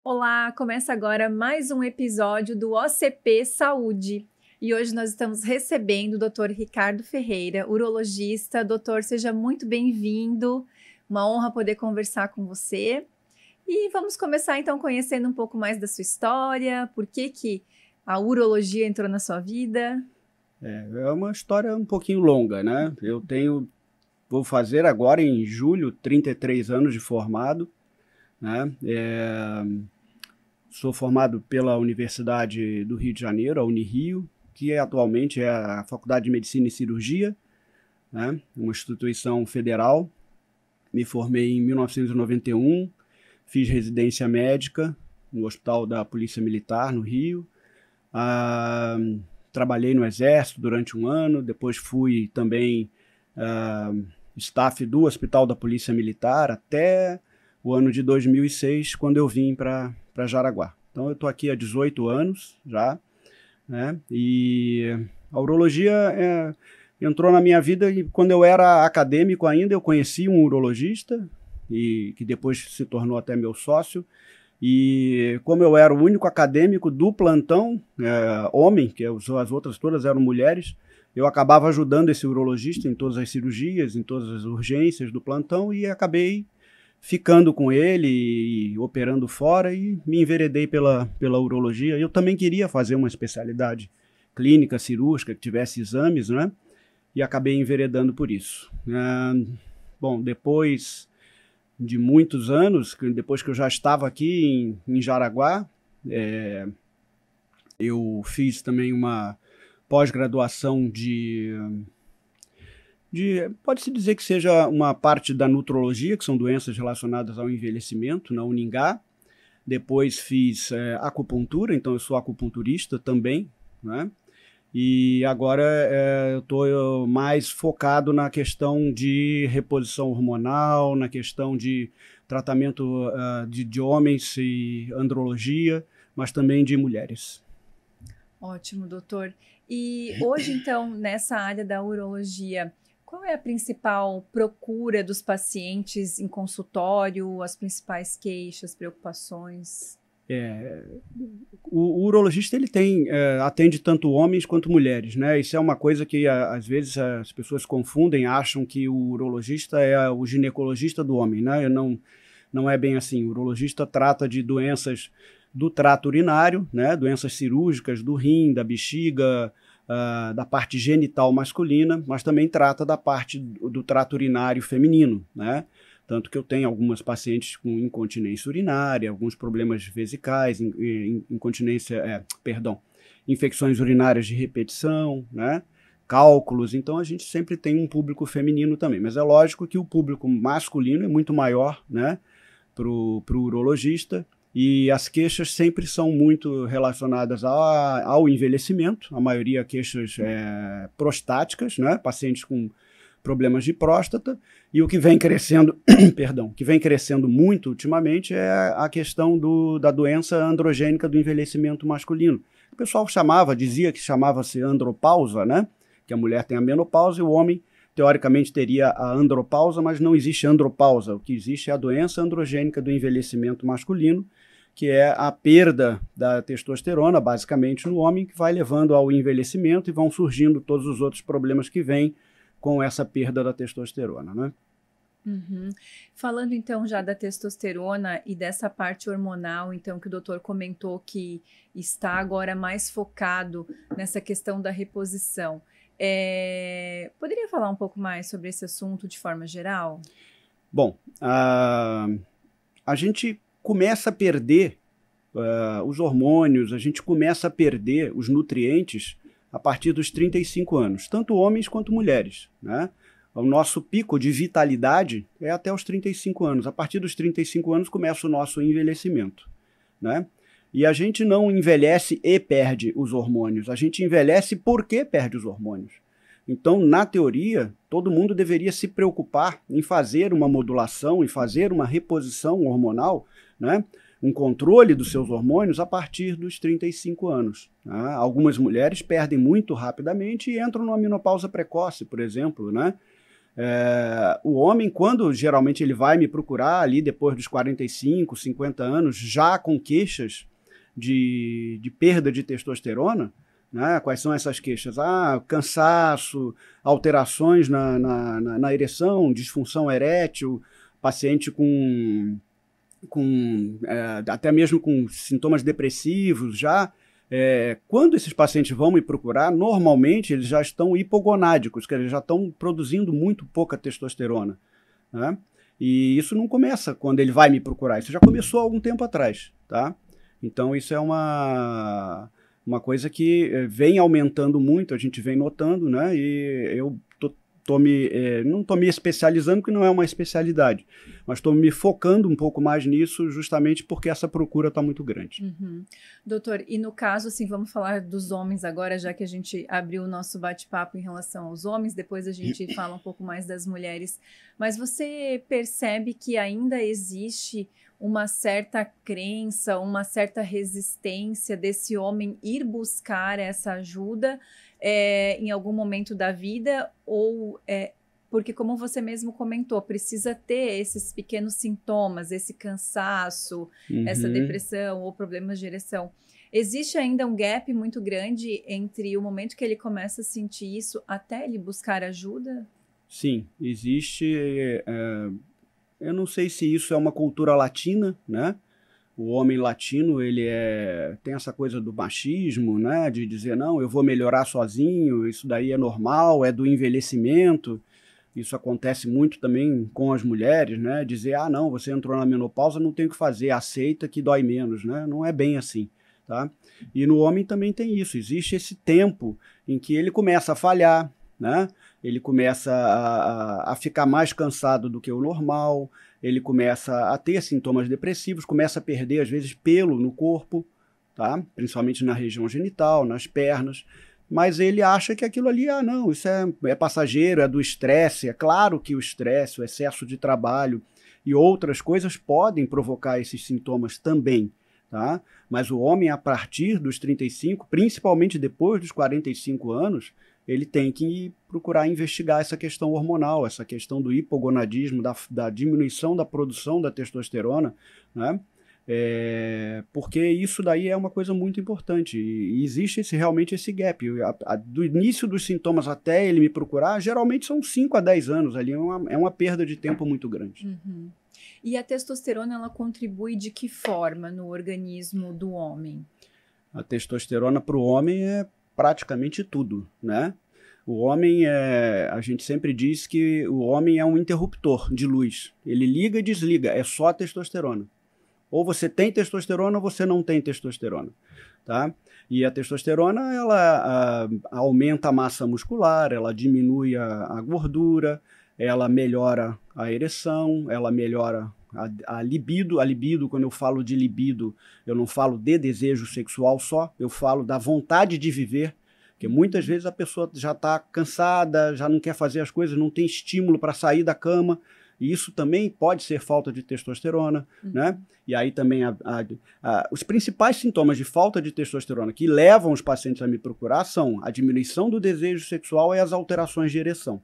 Olá, começa agora mais um episódio do OCP Saúde. E hoje nós estamos recebendo o Dr. Ricardo Ferreira, urologista. Doutor, seja muito bem-vindo. Uma honra poder conversar com você. E vamos começar então conhecendo um pouco mais da sua história, por que a urologia entrou na sua vida. É uma história um pouquinho longa, né? Vou fazer agora em julho 33 anos de formado, né? Sou formado pela Universidade do Rio de Janeiro, a Unirio, que atualmente é a Faculdade de Medicina e Cirurgia, né? Uma instituição federal. Me formei em 1991, fiz residência médica no Hospital da Polícia Militar, no Rio. Trabalhei no Exército durante um ano, depois fui também staff do Hospital da Polícia Militar até o ano de 2006, quando eu vim para Jaraguá. Então eu estou aqui há 18 anos já, né? E a urologia entrou na minha vida quando eu era acadêmico ainda. Eu conheci um urologista, e que depois se tornou até meu sócio. E como eu era o único acadêmico do plantão, homem, que as outras todas eram mulheres, eu acabava ajudando esse urologista em todas as cirurgias, em todas as urgências do plantão, e acabei ficando com ele e operando fora, e me enveredei pela urologia. Eu também queria fazer uma especialidade clínica, cirúrgica, que tivesse exames, né? E acabei enveredando por isso. Bom, depois de muitos anos, depois que eu já estava aqui em Jaraguá, eu fiz também uma pós-graduação pode-se dizer que seja uma parte da nutrologia, que são doenças relacionadas ao envelhecimento, na Uningá. Depois fiz acupuntura, então eu sou acupunturista também, né? E agora eu estou mais focado na questão de reposição hormonal, na questão de tratamento de homens e andrologia, mas também de mulheres. Ótimo, doutor. E hoje, então, nessa área da urologia, qual é a principal procura dos pacientes em consultório, as principais queixas, preocupações? O urologista ele atende tanto homens quanto mulheres, né? Isso é uma coisa que às vezes as pessoas confundem, acham que o urologista é o ginecologista do homem, né? Não é bem assim. O urologista trata de doenças do trato urinário, né? Doenças cirúrgicas do rim, da bexiga, da parte genital masculina, mas também trata da parte do trato urinário feminino, né? Tanto que eu tenho algumas pacientes com incontinência urinária, alguns problemas vesicais, infecções urinárias de repetição, né? Cálculos. Então a gente sempre tem um público feminino também, mas é lógico que o público masculino é muito maior, né, pro urologista, e as queixas sempre são muito relacionadas ao envelhecimento, a maioria queixas prostáticas, né, pacientes com problemas de próstata, e o que vem crescendo, muito ultimamente é a questão da doença androgênica do envelhecimento masculino. O pessoal dizia que chamava-se andropausa, né? Que a mulher tem a menopausa e o homem, teoricamente, teria a andropausa, mas não existe andropausa. O que existe é a doença androgênica do envelhecimento masculino, que é a perda da testosterona, basicamente, no homem, que vai levando ao envelhecimento, e vão surgindo todos os outros problemas que vêm com essa perda da testosterona, né? Uhum. Falando então já da testosterona e dessa parte hormonal, então, que o doutor comentou que está agora mais focado nessa questão da reposição. Poderia falar um pouco mais sobre esse assunto de forma geral? Bom, a gente começa a perder os hormônios, a gente começa a perder os nutrientes a partir dos 35 anos, tanto homens quanto mulheres, né? O nosso pico de vitalidade é até os 35 anos. A partir dos 35 anos começa o nosso envelhecimento, né? E a gente não envelhece e perde os hormônios, a gente envelhece porque perde os hormônios. Então, na teoria, todo mundo deveria se preocupar em fazer uma modulação, em fazer uma reposição hormonal, né? Um controle dos seus hormônios a partir dos 35 anos. Né? Algumas mulheres perdem muito rapidamente e entram numa menopausa precoce, por exemplo, né? O homem, quando geralmente ele vai me procurar ali depois dos 45, 50 anos, já com queixas de perda de testosterona, né? Quais são essas queixas? Cansaço, alterações na ereção, disfunção erétil, paciente até mesmo com sintomas depressivos já. Quando esses pacientes vão me procurar, normalmente eles já estão hipogonádicos, que eles já estão produzindo muito pouca testosterona, né? E isso não começa quando ele vai me procurar, isso já começou há algum tempo atrás, tá? Então isso é uma coisa que vem aumentando muito, a gente vem notando, né? E eu não estou me especializando, porque não é uma especialidade, mas estou me focando um pouco mais nisso, justamente porque essa procura está muito grande. Uhum. Doutor, e no caso, assim, vamos falar dos homens agora, já que a gente abriu o nosso bate-papo em relação aos homens, depois a gente fala um pouco mais das mulheres, mas você percebe que ainda existe uma certa crença, uma certa resistência desse homem ir buscar essa ajuda em algum momento da vida, ou porque, como você mesmo comentou, precisa ter esses pequenos sintomas, esse cansaço, essa depressão ou problemas de ereção. Existe ainda um gap muito grande entre o momento que ele começa a sentir isso até ele buscar ajuda? Sim, existe. Eu não sei se isso é uma cultura latina, né? O homem latino, ele tem essa coisa do machismo, né? De dizer, não, eu vou melhorar sozinho, isso daí é normal, é do envelhecimento. Isso acontece muito também com as mulheres, né? Dizer, não, você entrou na menopausa, não tem o que fazer, aceita que dói menos, né? Não é bem assim, tá? E no homem também tem isso, existe esse tempo em que ele começa a falhar, né? Ele começa a ficar mais cansado do que o normal, ele começa a ter sintomas depressivos, começa a perder, às vezes, pelo no corpo, tá? Principalmente na região genital, nas pernas, mas ele acha que aquilo ali, não, isso é passageiro, é do estresse. É claro que o estresse, o excesso de trabalho e outras coisas podem provocar esses sintomas também, tá? Mas o homem, a partir dos 35, principalmente depois dos 45 anos, ele tem que procurar investigar essa questão hormonal, essa questão do hipogonadismo, da diminuição da produção da testosterona, né? Porque isso daí é uma coisa muito importante e existe realmente esse gap. Do início dos sintomas até ele me procurar, geralmente são 5 a 10 anos ali, é uma perda de tempo muito grande. Uhum. E a testosterona, ela contribui de que forma no organismo do homem? A testosterona para o homem é praticamente tudo, né? O homem a gente sempre diz que o homem é um interruptor de luz. Ele liga e desliga, é só a testosterona. Ou você tem testosterona ou você não tem testosterona, tá? E a testosterona, ela aumenta a massa muscular, ela diminui a gordura, ela melhora a ereção, ela melhora a libido. A libido, quando eu falo de libido, eu não falo de desejo sexual só, eu falo da vontade de viver, porque muitas vezes a pessoa já está cansada, já não quer fazer as coisas, não tem estímulo para sair da cama, e isso também pode ser falta de testosterona, né? E aí também os principais sintomas de falta de testosterona que levam os pacientes a me procurar são a diminuição do desejo sexual e as alterações de ereção.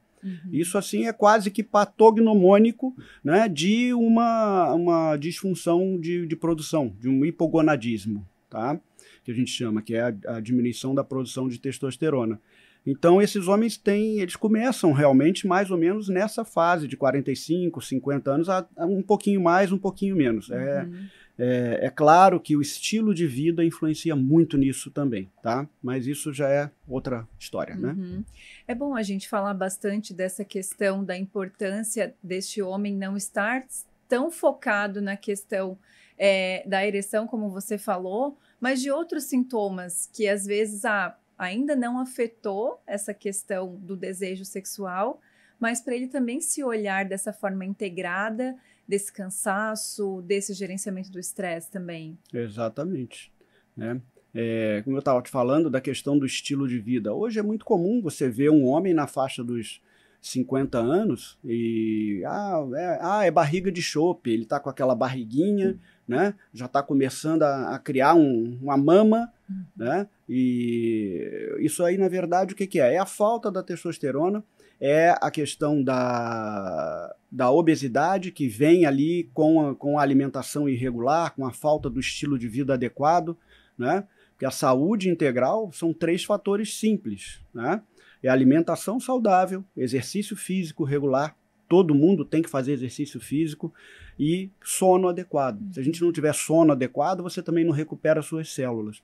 Isso, assim, é quase que patognomônico, né, de uma disfunção de produção, de um hipogonadismo, tá? Que a gente chama, que é a diminuição da produção de testosterona. Então, esses homens eles começam realmente mais ou menos nessa fase de 45, 50 anos, um pouquinho mais, um pouquinho menos. É claro que o estilo de vida influencia muito nisso também, tá? Mas isso já é outra história, né? É bom a gente falar bastante dessa questão da importância deste homem não estar tão focado na questão da ereção, como você falou, mas de outros sintomas que às vezes ainda não afetou essa questão do desejo sexual, mas para ele também se olhar dessa forma integrada, desse cansaço, desse gerenciamento do estresse também. Exatamente, né? Como eu estava te falando da questão do estilo de vida, hoje é muito comum você ver um homem na faixa dos 50 anos e é barriga de chope, ele está com aquela barriguinha, né? Já está começando a criar uma mama, né? E isso aí, na verdade, o que é? É a falta da testosterona, é a questão da obesidade que vem ali com a alimentação irregular, com a falta do estilo de vida adequado, né? Porque a saúde integral são 3 fatores simples, né? É alimentação saudável, exercício físico regular, todo mundo tem que fazer exercício físico, e sono adequado. Se a gente não tiver sono adequado, você também não recupera suas células.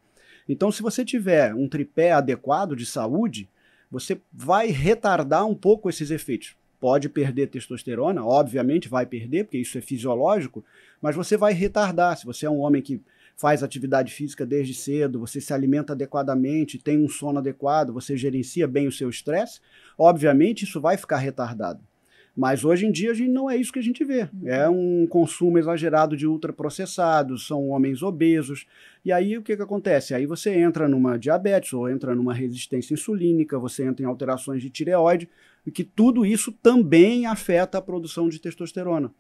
Então, se você tiver um tripé adequado de saúde, você vai retardar um pouco esses efeitos. Pode perder testosterona, obviamente vai perder, porque isso é fisiológico, mas você vai retardar. Se você é um homem que faz atividade física desde cedo, você se alimenta adequadamente, tem um sono adequado, você gerencia bem o seu estresse, obviamente isso vai ficar retardado. Mas hoje em dia não é isso que a gente vê. É um consumo exagerado de ultraprocessados, são homens obesos. E aí o que acontece? Aí você entra numa diabetes ou entra numa resistência insulínica, você entra em alterações de tireoide, e que tudo isso também afeta a produção de testosterona.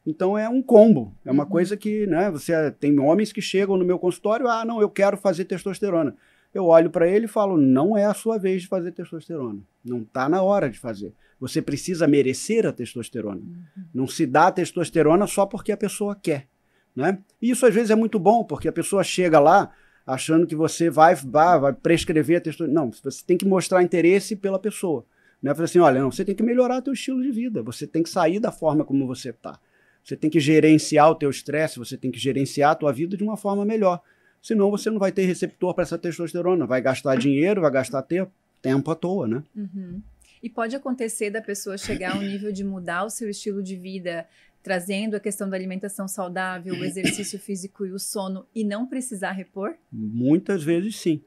Então é um combo, é uma coisa que, né, você tem homens que chegam no meu consultório, não, eu quero fazer testosterona. Eu olho para ele e falo, não é a sua vez de fazer testosterona, não está na hora de fazer. Você precisa merecer a testosterona. Não se dá a testosterona só porque a pessoa quer, né? E isso às vezes é muito bom, porque a pessoa chega lá achando que você vai prescrever a testosterona. Não, você tem que mostrar interesse pela pessoa. Né? Falar assim, olha, não, você tem que melhorar teu estilo de vida, você tem que sair da forma como você está. Você tem que gerenciar o teu estresse, você tem que gerenciar a tua vida de uma forma melhor. Senão você não vai ter receptor para essa testosterona, vai gastar dinheiro, vai gastar tempo à toa, né? E pode acontecer da pessoa chegar ao nível de mudar o seu estilo de vida, trazendo a questão da alimentação saudável, o exercício físico e o sono, e não precisar repor? Muitas vezes sim.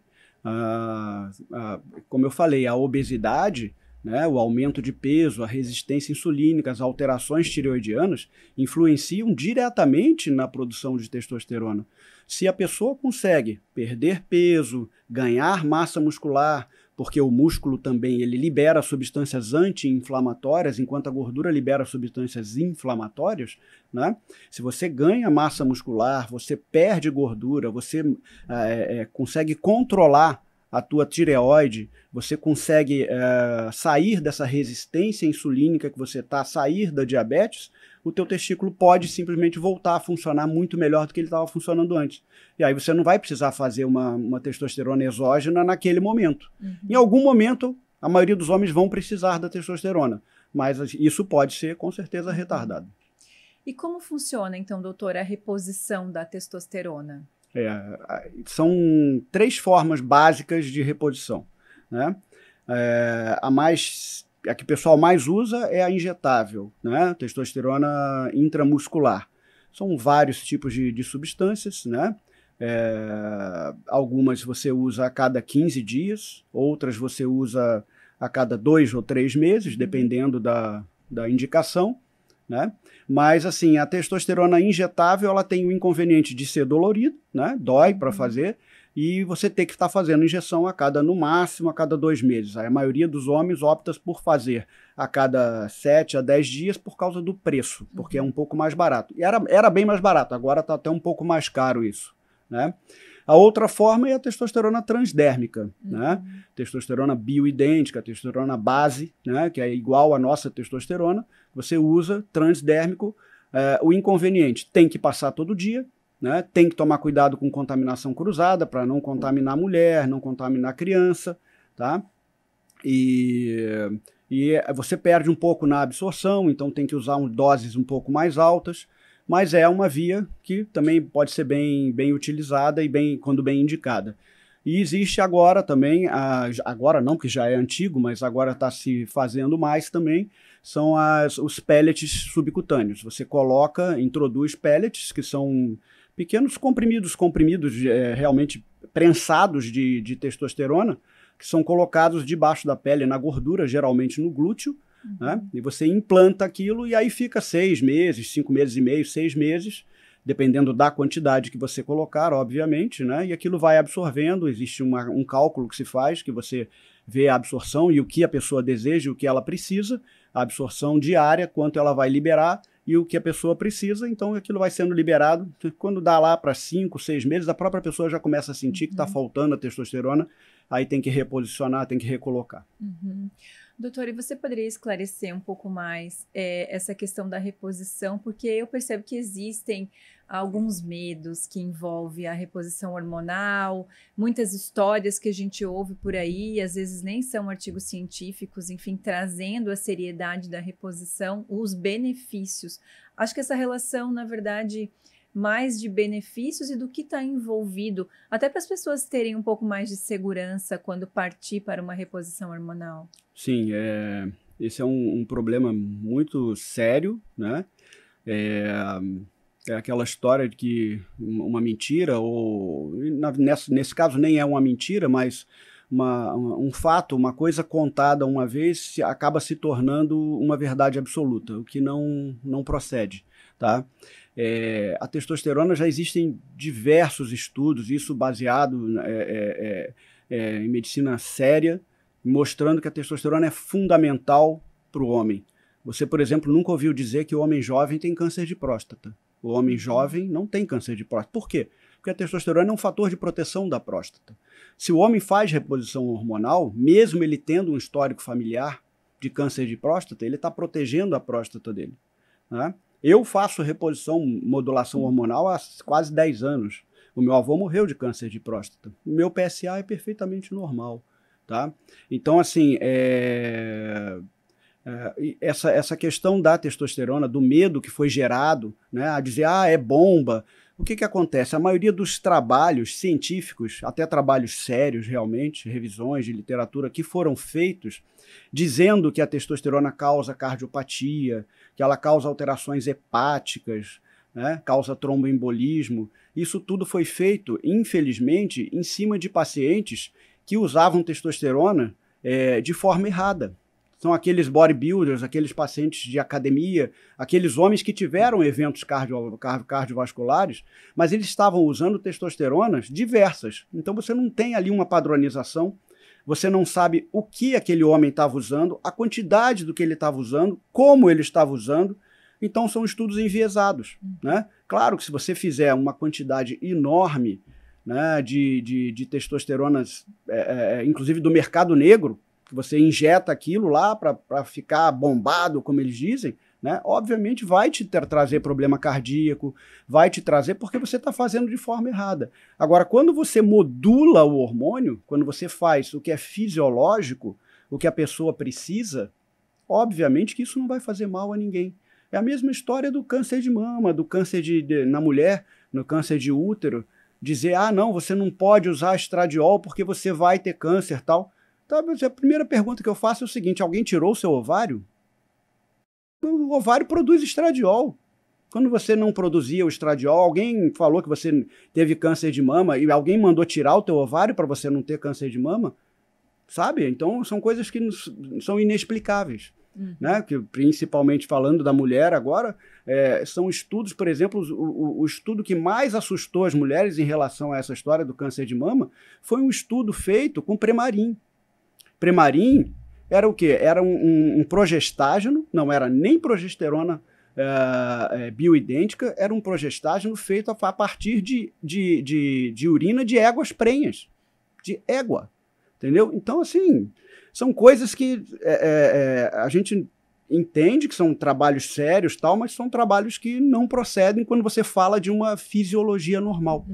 Como eu falei, a obesidade, né, o aumento de peso, a resistência insulínica, as alterações tireoidianas influenciam diretamente na produção de testosterona. Se a pessoa consegue perder peso, ganhar massa muscular, porque o músculo também ele libera substâncias anti-inflamatórias, enquanto a gordura libera substâncias inflamatórias, né? Se você ganha massa muscular, você perde gordura, você consegue controlar a tua tireoide, você consegue sair dessa resistência insulínica que você está, sair da diabetes, o teu testículo pode simplesmente voltar a funcionar muito melhor do que ele estava funcionando antes. E aí você não vai precisar fazer uma testosterona exógena naquele momento. Em algum momento, a maioria dos homens vão precisar da testosterona, mas isso pode ser com certeza retardado. E como funciona, então, doutora, a reposição da testosterona? São 3 formas básicas de reposição, né? A que o pessoal mais usa é a injetável, né? Testosterona intramuscular. São vários tipos de substâncias, né? Algumas você usa a cada 15 dias, outras você usa a cada 2 ou 3 meses, dependendo da indicação, né? Mas assim, a testosterona injetável ela tem o inconveniente de ser dolorido, né? Dói para fazer, e você tem que estar fazendo injeção no máximo a cada 2 meses. Aí a maioria dos homens opta por fazer a cada 7 a 10 dias por causa do preço, porque é um pouco mais barato. E era bem mais barato, agora está até um pouco mais caro isso, né? A outra forma é a testosterona transdérmica, né? Testosterona bioidêntica, testosterona base, né? Que é igual à nossa testosterona. Você usa transdérmico. O inconveniente, tem que passar todo dia, né? Tem que tomar cuidado com contaminação cruzada para não contaminar a mulher, não contaminar a criança, tá? E você perde um pouco na absorção, então tem que usar doses um pouco mais altas. Mas é uma via que também pode ser bem utilizada e quando bem indicada. E existe agora também, agora não, porque já é antigo, mas agora está se fazendo mais também, são os pellets subcutâneos. Você introduz pellets, que são pequenos comprimidos realmente prensados de testosterona, que são colocados debaixo da pele, na gordura, geralmente no glúteo, né? E você implanta aquilo e aí fica 6 meses, 5 meses e meio, 6 meses, dependendo da quantidade que você colocar, obviamente, né? E aquilo vai absorvendo, existe um cálculo que se faz, que você vê a absorção e o que a pessoa deseja, o que ela precisa, a absorção diária, quanto ela vai liberar e o que a pessoa precisa, então aquilo vai sendo liberado. Quando dá lá para 5, 6 meses, a própria pessoa já começa a sentir que está faltando a testosterona, aí tem que reposicionar, tem que recolocar. Doutor, e você poderia esclarecer um pouco mais essa questão da reposição? Porque eu percebo que existem alguns medos que envolvem a reposição hormonal, muitas histórias que a gente ouve por aí, às vezes nem são artigos científicos, enfim, trazendo a seriedade da reposição, os benefícios. Acho que essa relação, na verdade, mais de benefícios e do que está envolvido, até para as pessoas terem um pouco mais de segurança quando partir para uma reposição hormonal. Sim, esse é um problema muito sério, né? É aquela história de que uma mentira, ou nesse caso nem é uma mentira, mas um fato, uma coisa contada uma vez acaba se tornando uma verdade absoluta, o que não procede, tá? A testosterona, já existem diversos estudos, isso baseado em medicina séria, mostrando que a testosterona é fundamental para o homem. Você, por exemplo, nunca ouviu dizer que o homem jovem tem câncer de próstata. O homem jovem não tem câncer de próstata. Por quê? Porque a testosterona é um fator de proteção da próstata. Se o homem faz reposição hormonal, mesmo ele tendo um histórico familiar de câncer de próstata, ele está protegendo a próstata dele, né? Eu faço modulação hormonal há quase 10 anos. O meu avô morreu de câncer de próstata. O meu PSA é perfeitamente normal, tá? Então, assim, essa questão da testosterona, do medo que foi gerado, né, a dizer, é bomba. O que acontece? A maioria dos trabalhos científicos, até trabalhos sérios realmente, revisões de literatura que foram feitos, dizendo que a testosterona causa cardiopatia, que ela causa alterações hepáticas, né, causa tromboembolismo. Isso tudo foi feito, infelizmente, em cima de pacientes que usavam testosterona de forma errada. São aqueles bodybuilders, aqueles pacientes de academia, aqueles homens que tiveram eventos cardiovasculares, mas eles estavam usando testosteronas diversas. Então você não tem ali uma padronização, você não sabe o que aquele homem estava usando, a quantidade do que ele estava usando, como ele estava usando. Então são estudos enviesados, né? Claro que se você fizer uma quantidade enorme, né, de testosteronas, inclusive do mercado negro, que você injeta aquilo lá para ficar bombado, como eles dizem, né? Obviamente vai te trazer problema cardíaco, vai te trazer porque você está fazendo de forma errada. Agora, quando você modula o hormônio, quando você faz o que é fisiológico, o que a pessoa precisa, obviamente que isso não vai fazer mal a ninguém. É a mesma história do câncer de mama, do câncer na mulher, no câncer de útero, dizer, não, você não pode usar estradiol porque você vai ter câncer, tal. Então, a primeira pergunta que eu faço é o seguinte: alguém tirou o seu ovário? O ovário produz estradiol. Quando você não produzia o estradiol, alguém falou que você teve câncer de mama e alguém mandou tirar o teu ovário para você não ter câncer de mama? Sabe? Então, são coisas que são inexplicáveis. Né? Que, principalmente falando da mulher agora, são estudos, por exemplo, o estudo que mais assustou as mulheres em relação a essa história do câncer de mama foi um estudo feito com Premarin. Premarin era o quê? Era um progestágeno, não era nem progesterona bioidêntica, era um progestágeno feito a partir de urina de éguas prenhas, de égua, entendeu? Então, assim, são coisas que a gente entende que são trabalhos sérios, tal, mas são trabalhos que não procedem quando você fala de uma fisiologia normal,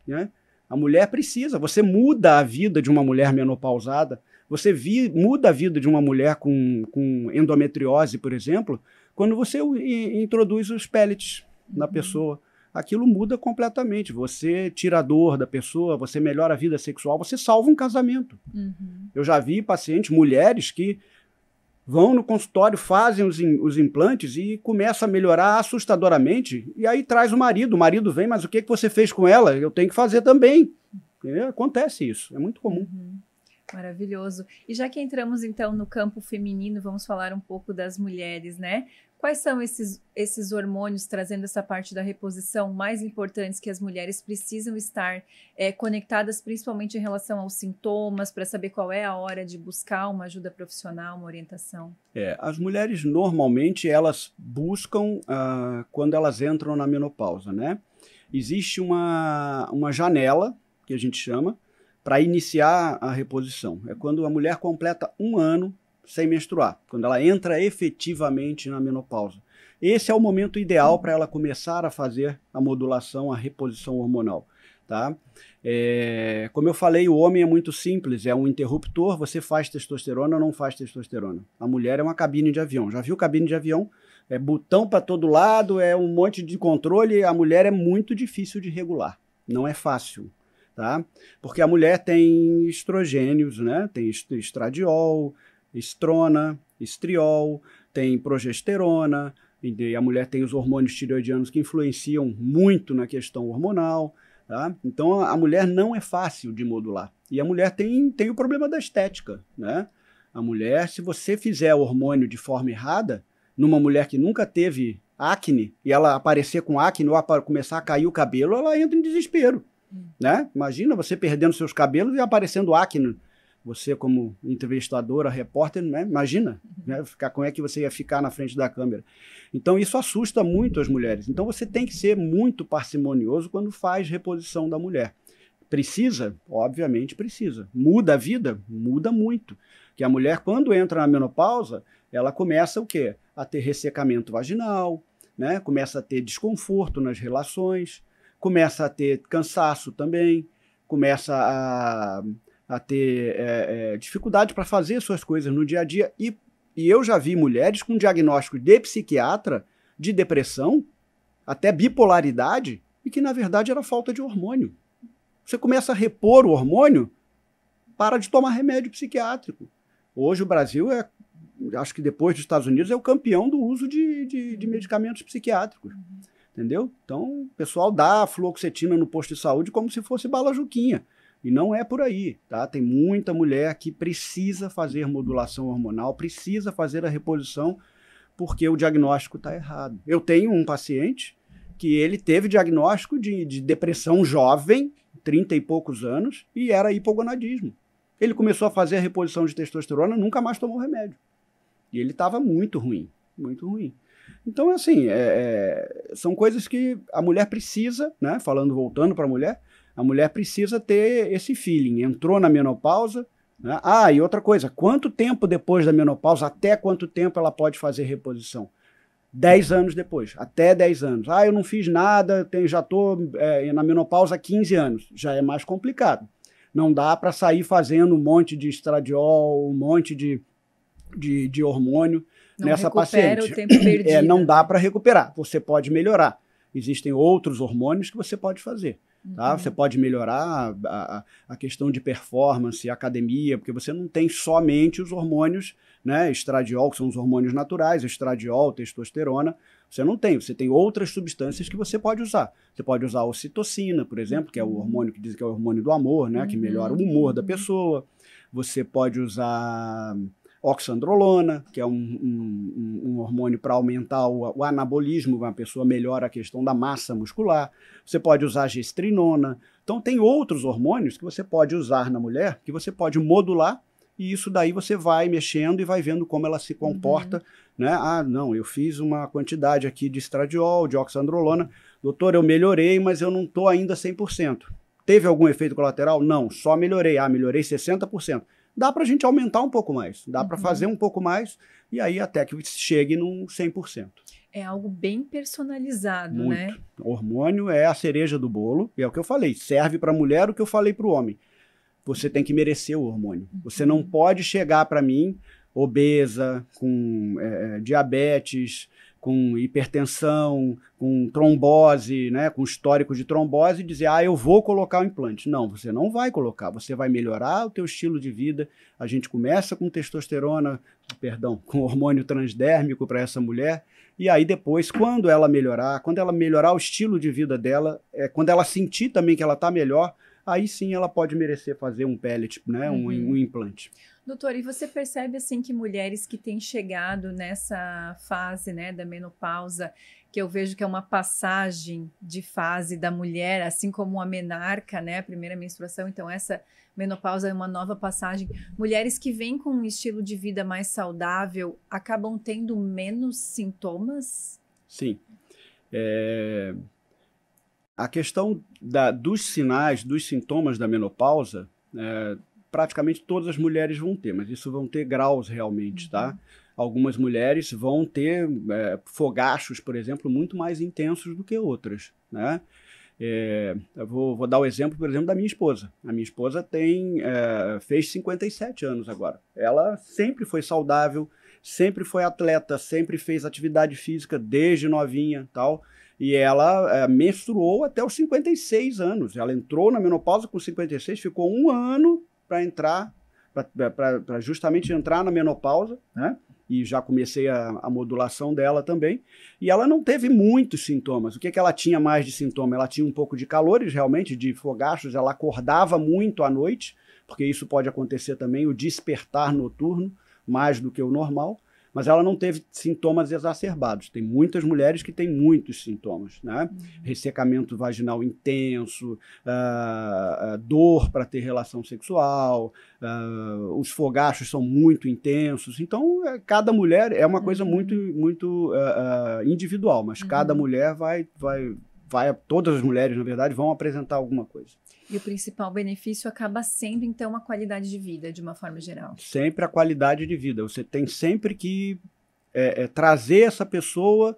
né? A mulher precisa, você muda a vida de uma mulher menopausada, você muda a vida de uma mulher com endometriose, por exemplo, quando você introduz os pellets na pessoa. Aquilo muda completamente. Você tira a dor da pessoa, você melhora a vida sexual, você salva um casamento. Eu já vi pacientes, mulheres, que vão no consultório, fazem os implantes e começa a melhorar assustadoramente, e aí traz o marido vem, mas o que você fez com ela? Eu tenho que fazer também. Acontece isso, é muito comum. Maravilhoso. E já que entramos, então, no campo feminino, vamos falar um pouco das mulheres, né? Quais são esses hormônios, trazendo essa parte da reposição, mais importantes que as mulheres precisam estar conectadas, principalmente em relação aos sintomas, para saber qual é a hora de buscar uma ajuda profissional, uma orientação? As mulheres, normalmente, elas buscam quando elas entram na menopausa, né? Existe uma janela, que a gente chama, para iniciar a reposição. É quando a mulher completa 1 ano sem menstruar, quando ela entra efetivamente na menopausa. Esse é o momento ideal para ela começar a fazer a modulação, a reposição hormonal. Tá? Como eu falei, o homem é muito simples, é um interruptor, você faz testosterona ou não faz testosterona. A mulher é uma cabine de avião. Já viu cabine de avião? É botão para todo lado, é um monte de controle, a mulher é muito difícil de regular, não é fácil. Tá? Porque a mulher tem estrogênios, né? Tem estradiol, estrona, estriol, tem progesterona, e a mulher tem os hormônios tireoidianos que influenciam muito na questão hormonal. Tá? Então a mulher não é fácil de modular. E a mulher tem o problema da estética. Né? A mulher, se você fizer o hormônio de forma errada, numa mulher que nunca teve acne, e ela aparecer com acne ou começar a cair o cabelo, ela entra em desespero. Né? Imagina você perdendo seus cabelos e aparecendo acne. Você como entrevistadora, repórter, né? Imagina, né? Como é que você ia ficar na frente da câmera. Então isso assusta muito as mulheres. Então você tem que ser muito parcimonioso quando faz reposição da mulher. Precisa? Obviamente precisa. Muda a vida? Muda muito. Que a mulher, quando entra na menopausa, ela começa o quê? A ter ressecamento vaginal, né? Começa a ter desconforto nas relações, começa a ter cansaço também, começa a ter dificuldade para fazer suas coisas no dia a dia. E eu já vi mulheres com diagnóstico de psiquiatra, de depressão, até bipolaridade, e que na verdade era falta de hormônio. Você começa a repor o hormônio, para de tomar remédio psiquiátrico. Hoje o Brasil acho que depois dos Estados Unidos, é o campeão do uso de medicamentos psiquiátricos. Entendeu? Então o pessoal dá fluoxetina no posto de saúde como se fosse bala juquinha. E não é por aí, tá? Tem muita mulher que precisa fazer modulação hormonal, precisa fazer a reposição, porque o diagnóstico está errado. Eu tenho um paciente que ele teve diagnóstico de depressão jovem, 30 e poucos anos, e era hipogonadismo. Ele começou a fazer a reposição de testosterona, nunca mais tomou remédio. E ele estava muito ruim, muito ruim. Então, assim, são coisas que a mulher precisa, né? Voltando para a mulher precisa ter esse feeling. Entrou na menopausa, né? E outra coisa, quanto tempo depois da menopausa, até quanto tempo ela pode fazer reposição? 10 anos depois, até 10 anos. Eu não fiz nada, já estou na menopausa há 15 anos. Já é mais complicado. Não dá para sair fazendo um monte de estradiol, um monte de hormônio nessa paciente. O tempo perdido. Não dá para recuperar. Você pode melhorar. Existem outros hormônios que você pode fazer. Tá? Você pode melhorar a questão de performance, academia, porque você não tem somente os hormônios, né? Estradiol, que são os hormônios naturais, estradiol, testosterona. Você não tem, você tem outras substâncias que você pode usar. Você pode usar a ocitocina, por exemplo, que é o hormônio que diz que é o hormônio do amor, né? Que melhora o humor da pessoa. Você pode usar oxandrolona, que é um hormônio para aumentar o anabolismo, uma pessoa melhora a questão da massa muscular. Você pode usar gestrinona. Então tem outros hormônios que você pode usar na mulher, que você pode modular, e isso daí você vai mexendo e vai vendo como ela se comporta. Né? Não, eu fiz uma quantidade aqui de estradiol, de oxandrolona. Doutor, eu melhorei, mas eu não estou ainda 100%. Teve algum efeito colateral? Não, só melhorei. Melhorei 60%. Dá para a gente aumentar um pouco mais, dá para fazer um pouco mais, e aí até que chegue num 100%. É algo bem personalizado, muito, né? O hormônio é a cereja do bolo, e é o que eu falei, serve para a mulher o que eu falei para o homem. Você tem que merecer o hormônio. Você não pode chegar para mim, obesa, com diabetes, com hipertensão, com trombose, né, com histórico de trombose, e dizer, eu vou colocar o implante. Não, você não vai colocar, você vai melhorar o teu estilo de vida. A gente começa com testosterona, com hormônio transdérmico para essa mulher, e aí depois, quando ela melhorar o estilo de vida dela, quando ela sentir também que ela está melhor, aí sim ela pode merecer fazer um pellet, né, um implante. Doutor, e você percebe assim que mulheres que têm chegado nessa fase, né, da menopausa, que eu vejo que é uma passagem de fase da mulher, assim como a menarca, né, a primeira menstruação, então essa menopausa é uma nova passagem. Mulheres que vêm com um estilo de vida mais saudável acabam tendo menos sintomas? Sim. A questão dos sinais, dos sintomas da menopausa, praticamente todas as mulheres vão ter, mas isso vão ter graus realmente, tá? Algumas mulheres vão ter fogachos, por exemplo, muito mais intensos do que outras, né? Eu vou dar o exemplo, por exemplo, da minha esposa. A minha esposa fez 57 anos agora. Ela sempre foi saudável, sempre foi atleta, sempre fez atividade física desde novinha, tal. E ela menstruou até os 56 anos. Ela entrou na menopausa com 56, ficou um ano para entrar, para justamente entrar na menopausa, né? E já comecei a modulação dela também. E ela não teve muitos sintomas. O que ela tinha mais de sintoma? Ela tinha um pouco de calores, realmente, de fogachos. Ela acordava muito à noite, porque isso pode acontecer também, o despertar noturno, mais do que o normal. Mas ela não teve sintomas exacerbados. Tem muitas mulheres que têm muitos sintomas, né? Ressecamento vaginal intenso, dor para ter relação sexual, os fogachos são muito intensos. Então, cada mulher é uma coisa muito individual, mas cada mulher todas as mulheres, na verdade, vão apresentar alguma coisa. E o principal benefício acaba sendo, então, a qualidade de vida, de uma forma geral. Sempre a qualidade de vida. Você tem sempre que trazer essa pessoa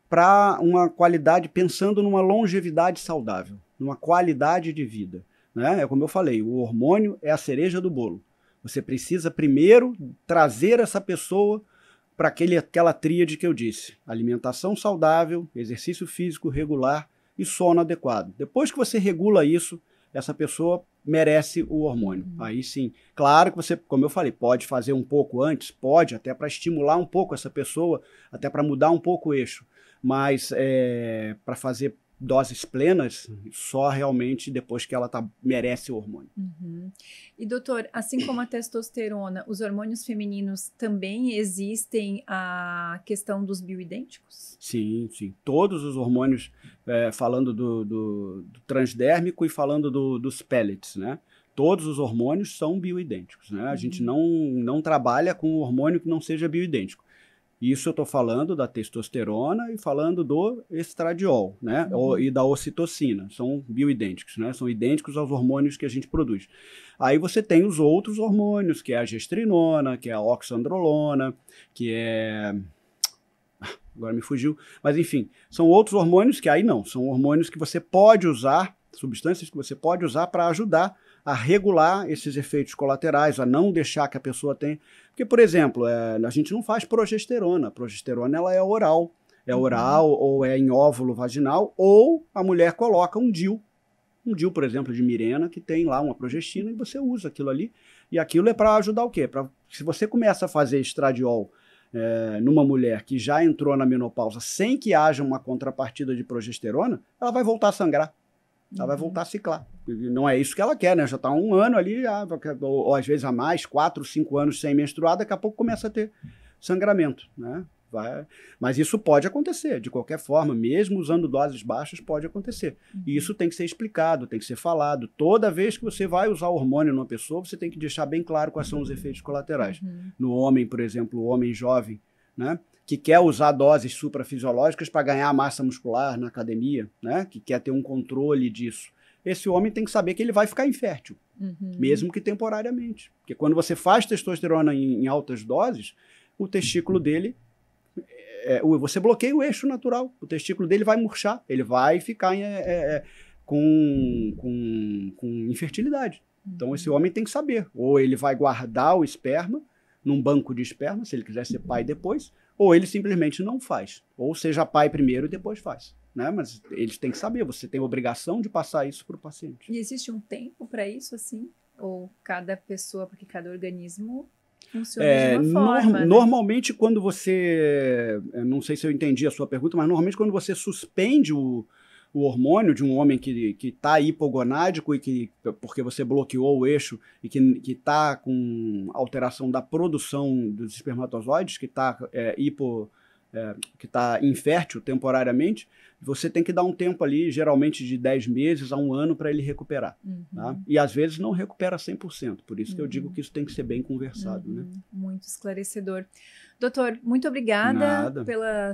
para uma qualidade, pensando numa longevidade saudável, numa qualidade de vida, né? É como eu falei, o hormônio é a cereja do bolo. Você precisa primeiro trazer essa pessoa para aquela tríade que eu disse: alimentação saudável, exercício físico regular e sono adequado. Depois que você regula isso, essa pessoa merece o hormônio. Aí sim, claro que você, como eu falei, pode fazer um pouco antes, pode, até para estimular um pouco essa pessoa, até para mudar um pouco o eixo, mas para fazer doses plenas, só realmente depois que ela merece o hormônio. E doutor, assim como a testosterona, os hormônios femininos também existem a questão dos bioidênticos? Sim, sim. Todos os hormônios, falando do transdérmico e falando dos pellets, né? Todos os hormônios são bioidênticos, né? A gente não trabalha com hormônio que não seja bioidêntico. Isso eu estou falando da testosterona e falando do estradiol, né? E da ocitocina. São bioidênticos, né? São idênticos aos hormônios que a gente produz. Aí você tem os outros hormônios, que é a gestrinona, que é a oxandrolona, que é... Agora me fugiu. Mas enfim, são outros hormônios que aí não. São hormônios que você pode usar, substâncias que você pode usar para ajudar a regular esses efeitos colaterais, a não deixar que a pessoa tenha... Porque, por exemplo, a gente não faz progesterona. A progesterona ela é oral. É oral ou é em óvulo vaginal, ou a mulher coloca um DIU. Um DIU, por exemplo, de Mirena, que tem lá uma progestina, e você usa aquilo ali. E aquilo é para ajudar o quê? Se você começa a fazer estradiol numa mulher que já entrou na menopausa sem que haja uma contrapartida de progesterona, ela vai voltar a sangrar. Ela vai voltar a ciclar. Não é isso que ela quer, né? Já está um ano ali, ou às vezes a mais, 4, 5 anos sem menstruar, daqui a pouco começa a ter sangramento, né? Mas isso pode acontecer, de qualquer forma, mesmo usando doses baixas, pode acontecer. E isso tem que ser explicado, tem que ser falado. Toda vez que você vai usar hormônio numa pessoa, você tem que deixar bem claro quais são os efeitos colaterais. No homem, por exemplo, o homem jovem, né? Que quer usar doses suprafisiológicas para ganhar massa muscular na academia, né? Que quer ter um controle disso. Esse homem tem que saber que ele vai ficar infértil, mesmo que temporariamente. Porque quando você faz testosterona em altas doses, o testículo dele, você bloqueia o eixo natural, o testículo dele vai murchar, ele vai ficar com infertilidade. Então esse homem tem que saber, ou ele vai guardar o esperma num banco de esperma, se ele quiser ser pai depois, ou ele simplesmente não faz. Ou seja pai primeiro e depois faz. Né? Mas eles têm que saber, você tem a obrigação de passar isso para o paciente. E existe um tempo para isso, assim? Ou cada pessoa, porque cada organismo funciona de uma forma, né? Normalmente quando você... Não sei se eu entendi a sua pergunta, mas normalmente quando você suspende o o hormônio de um homem que está hipogonádico e porque você bloqueou o eixo e que está com alteração da produção dos espermatozoides, que está que está infértil temporariamente, você tem que dar um tempo ali, geralmente de 10 meses a 1 ano, para ele recuperar. Tá? E às vezes não recupera 100%, por isso que eu digo que isso tem que ser bem conversado. Né? Muito esclarecedor. Doutor, muito obrigada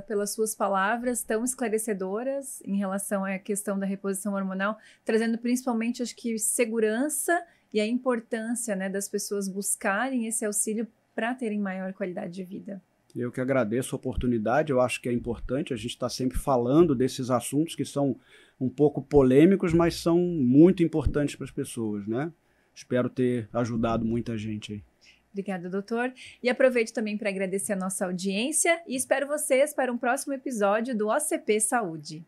pelas suas palavras tão esclarecedoras em relação à questão da reposição hormonal, trazendo principalmente, acho que, segurança e a importância, né, das pessoas buscarem esse auxílio para terem maior qualidade de vida. Eu que agradeço a oportunidade, eu acho que é importante, a gente está sempre falando desses assuntos que são um pouco polêmicos, mas são muito importantes para as pessoas, né? Espero ter ajudado muita gente aí. Obrigada, doutor. E aproveito também para agradecer a nossa audiência e espero vocês para um próximo episódio do OCP Saúde.